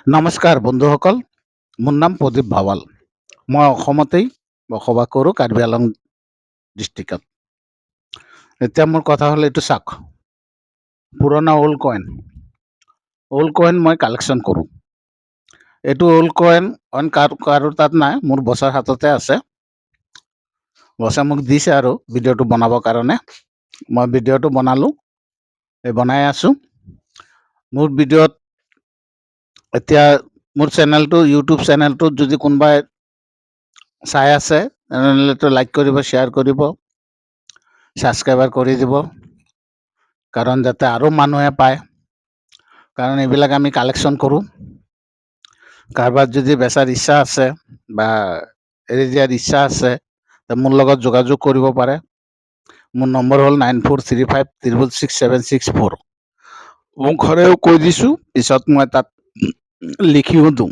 নমস্কাৰ বন্ধুসকল, মোৰ নাম প্ৰদীপ ভাৱাল। মই অসমতেই বসবাস কৰোঁ, কাৰ্বি আংলং ডিষ্ট্ৰিক্টত। এতিয়া মোৰ কথা হ'ল এইটো চাওক, পুৰণা অল্ড কইন মই কালেকশ্যন কৰোঁ। এইটো অল্ড কইন অইন কাৰো তাত নাই, মোৰ বছৰ হাততে আছে। বছে মোক দিছে আৰু ভিডিঅ'টো বনাবৰ কাৰণে। মই ভিডিঅ'টো বনালোঁ, বনাই আছোঁ। মোৰ ভিডিঅ'ত এতিয়া মোৰ চেনেলটো, ইউটিউব চেনেলটোত যদি কোনোবাই চাই আছে তেনেহ'লেতো লাইক কৰিব, শ্বেয়াৰ কৰিব, ছাবস্ক্ৰাইবাৰ কৰি দিব, কাৰণ যাতে আৰু মানুহে পায়। কাৰণ এইবিলাক আমি কালেকশ্যন কৰোঁ। কাৰোবাৰ যদি বেচাৰ ইচ্ছা আছে বা এৰি দিয়াৰ ইচ্ছা আছে, মোৰ লগত যোগাযোগ কৰিব পাৰে। মোৰ নম্বৰ হ'ল 9435666764। মোক ঘৰেও কৈ দিছোঁ, পিছত মই তাত লিখিও দিওঁ।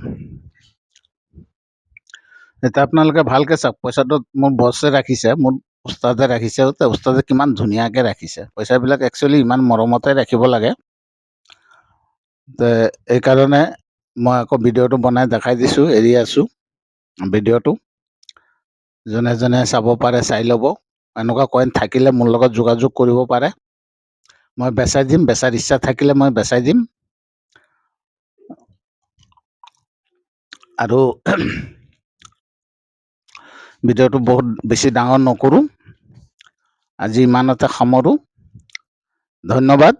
এতিয়া আপোনালোকে ভালকে চাওক, পইচাটো মোৰ বছে ৰাখিছে, মোৰ উস্তাদে ৰাখিছে। উস্তাদে কিমান ধুনীয়াকে ৰাখিছে। পইচাবিলাক একচুৱেলি ইমান মৰমতে ৰাখিব লাগে। এইকাৰণে মই আকৌ ভিডিঅ'টো বনাই দেখাই দিছোঁ, এৰি আছোঁ ভিডিঅ'টো। যোনে যোনে চাব পাৰে চাই ল'ব। এনেকুৱা কইন থাকিলে মোৰ লগত যোগাযোগ কৰিব পাৰে। মই বেচাই দিম, বেচাৰ ইচ্ছা থাকিলে মই বেচাই দিম। আৰু ভিডিঅ'টো বহুত বেছি ডাঙৰ নকৰোঁ, আজি ইমানতে সামৰোঁ। ধন্যবাদ।